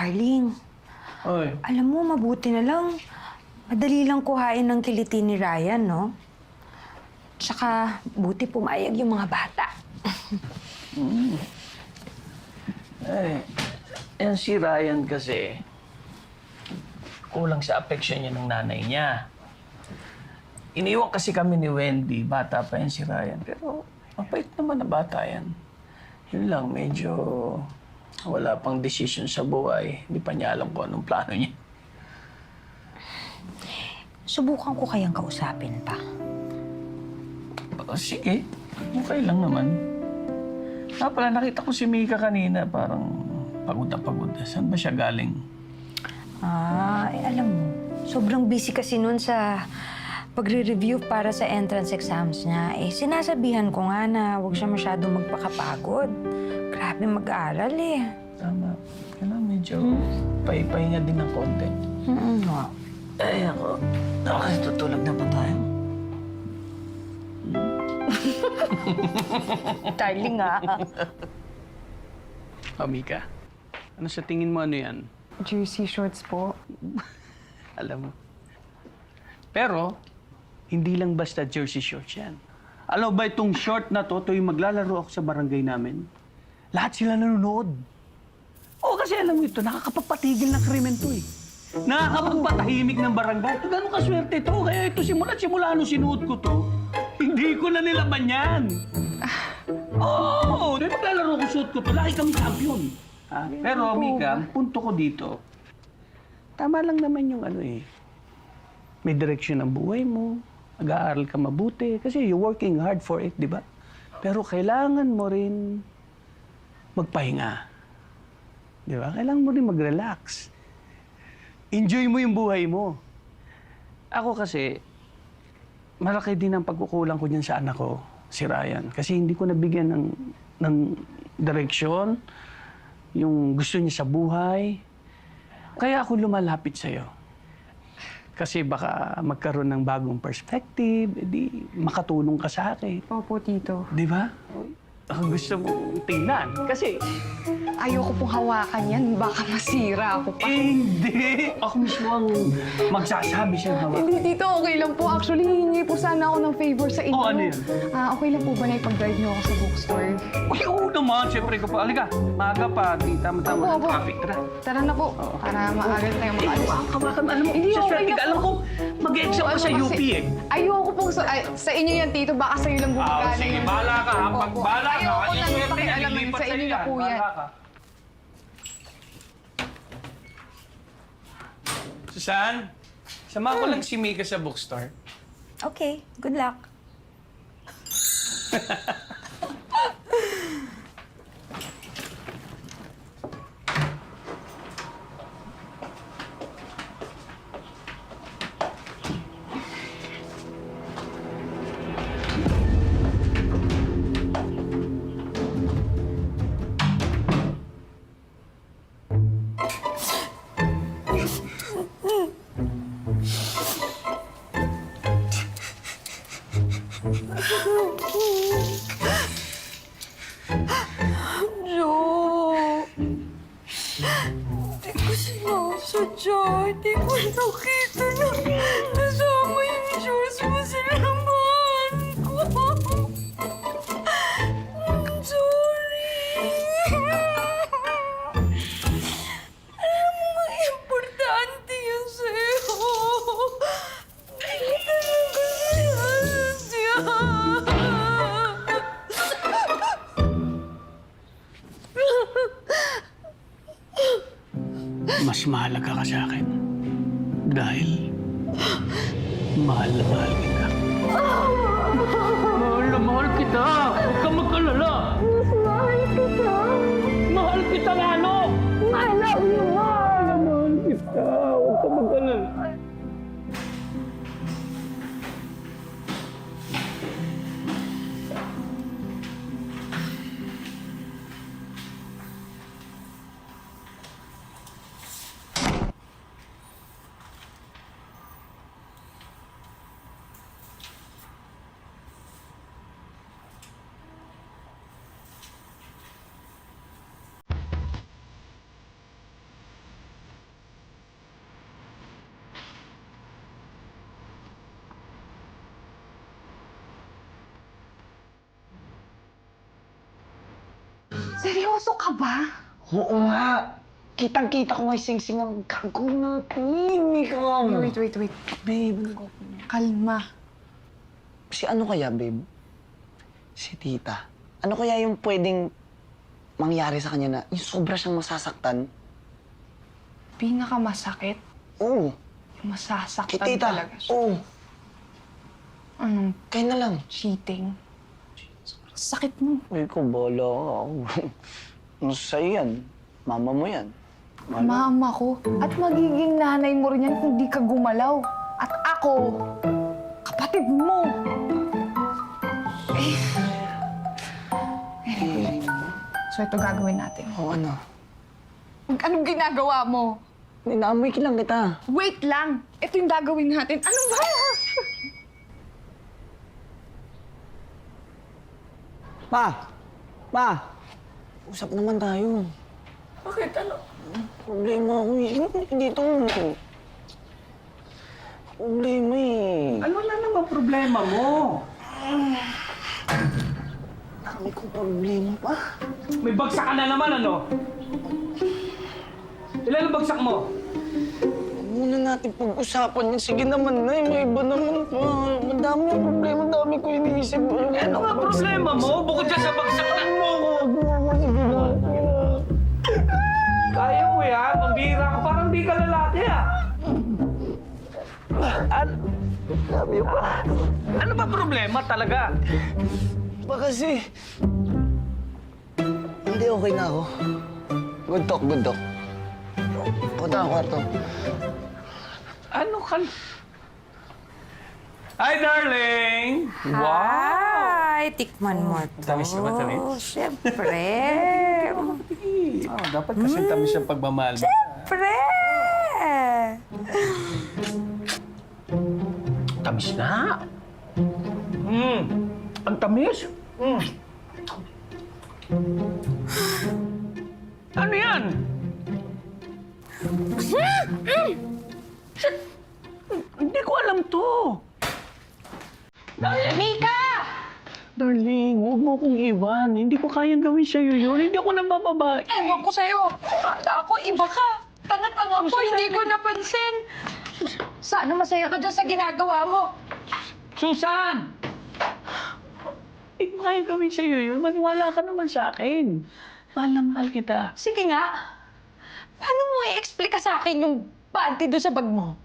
Darling, Oy. alam mo, mabuti na lang. Madali lang kuhain ng kiliti ni Ryan, no? Tsaka, buti pumayag yung mga bata. Ay, yan si Ryan kasi, kulang sa affection niya ng nanay niya. Iniwan kasi kami ni Wendy, bata pa yan si Ryan. Pero mabait naman na bata yan. Yun lang, medyo wala pang decision sa buhay. Hindi pa niya alam kung anong plano niya. Subukan ko kayang kausapin pa. Sige, okay lang naman. Pala, nakita ko si Mika kanina, parang pagod na pagod. Saan ba siya galing? Alam mo, sobrang busy kasi nun sa pagre-review para sa entrance exams niya. Sinasabihan ko nga na huwag siya masyadong magpakapagod. Grabe mag-aaral eh. Tama. Kailangan medyo pahinga din ng konti. Nga. Ay, ako. Okay, tutulog na ba tayo? Darling nga. Mika, ano sa tingin mo ano yan? Jersey shorts po. Alam mo. Pero, hindi lang basta jersey shorts yan. Alam mo ba itong short na to, tuwing maglalaro ako sa barangay namin, lahat sila nanonood. Oo, kasi alam mo ito, nakakapagpatigil ng krimen to eh. Nakakapagpatahimik ng barangay. Ganun kaswerte ito. Kaya ito, simula nung sinuot ko to, hindi ko na nilaban yan. Oo, tuwing maglalaro ko, suot ko to, laki kami champion. Ha? Pero, Mika, ang punto ko dito, tama lang naman yung ano eh. May direksyon ang buhay mo, mag-aaral ka mabuti, kasi you're working hard for it, di ba? Pero kailangan mo rin magpahinga. Di ba? Kailangan mo rin mag-relax. Enjoy mo yung buhay mo. Ako kasi, malaki din ang pagkukulang ko dyan sa anak ko, si Ryan. Kasi hindi ko nabigyan ng direksyon, yung gusto niya sa buhay. Kaya ako lumalapit sa'yo. Kasi baka magkaroon ng bagong perspective, edi makatulong ka sa akin. Opo, tito. Di ba? Ako gusto mo tingnan. Kasi, Ayoko pong hawakan yan. Baka masira ako pa. hindi. Ako mismo ang magsasabi sa'yo hawa. Hindi, tito. Okay lang po. Actually, hihingi po sana ako ng favor sa inyo. Oh, ano yun? Okay lang po ba na ipag-drive niyo ako sa bookstore? Uy, oo naman. Siyempre ko pa. Halika, maaga pa. Di tama-tama ng Opo. traffic. Tara. Tara na po. Para maaga tayo makaalis. Kawakan, alam mo, Hindi, sa okay swerte na ka. po. Alam ko, mag-exam ka Ano sa UP kasi- eh. Ayoko pong sa inyo yan, tito. Baka sa'yo lang bumagana Sige, yan. bahala ka. Ha? Pag Opo. bahala ka, Ayoko yung na swerte yan, pakialaman. ilipat Sa sa'yo inyo na yan. po yan. Bahala ka. Susan, sama ko lang si Mika sa bookstore. Okay, good luck. Jo! Hindi ko sinasadya. Hindi ko nakita na nasama yung shorts mo sa laman ko. I'm sorry. Alam mo, importante yun sa'yo. Hindi ko talaga sinasadya. Mas mahalaga ka sa akin. Dahil mahal na mahal kita. Mahal na mahal kita! Huwag ka mag-alala! Mas mahal kita. Mahal kita lalo! I love you more. Mahal kita! Huwag ka mag-alala! Seryoso ka ba? Oo nga. Kitang-kita ko nga yung sing-sing ang gago natin. Ikaw. Wait. Babe, ano ko? Kalma. Si ano kaya, babe? Si tita. Ano kaya yung pwedeng mangyari sa kanya na yung sobra siyang masasaktan? Pinakamasakit. Oo. Yung masasaktan Kay tita. talaga siya. Oo. Anong Kaya na lang. cheating? Sakit mo. Uy, ko, bola ako. Ano sa'yo yan? Mama mo yan. Mama ko. At magiging nanay mo rin yan kung di ka gumalaw. At ako, kapatid mo. So ito gagawin natin. Oo, ano? Anong ginagawa mo? Inaamoy lang kita. Wait lang! Ito yung gagawin natin. Ano ba? Pa! Usap naman tayo. Bakit? Ano? Problema ako eh. Dito. Problema eh. Ano na naman problema mo? Dami kong problema pa. May bagsak ka na naman, ano? Ilan ang bagsak mo? Huwag muna natin pag-usapan yan. Sige naman na, may iba naman pa. Madami ang problema, dami ko iniisip. Ano nga problema mo? Bukod dyan sa bagsak na... Huwag mo ako, sige na. Kaya mo yan. Pambira ka. Parang di ka lalaki, ah. Ano ba problema talaga? Pa kasi... Hindi, okay na ako. Good talk, good talk. Punta ang kwarto. Ano ka... Hi, darling! Ay, tikman mo to. Tamis naman, tamis. Siyempre. Oh, dapat kasi tamis yung pagmamahal mo. Siyempre. Tamis na. Ang tamis. Ano yan? Hindi ko alam to. Mika! Darling, huwag mo akong iwan. Hindi ko kayang gawin sa'yo yun. Hindi ako nagbababae. Ewan ko sa'yo. Akala ko iba ka. Tanga-tanga ko, hindi ko napansin. Sana masaya ka dyan sa ginagawa mo. Susan! Hindi ko kayang gawin sa'yo yun. Maniwala ka naman sa akin. Mahal na mahal kita. Sige nga. Paano mo i-explica sa akin yung panty doon sa bag mo?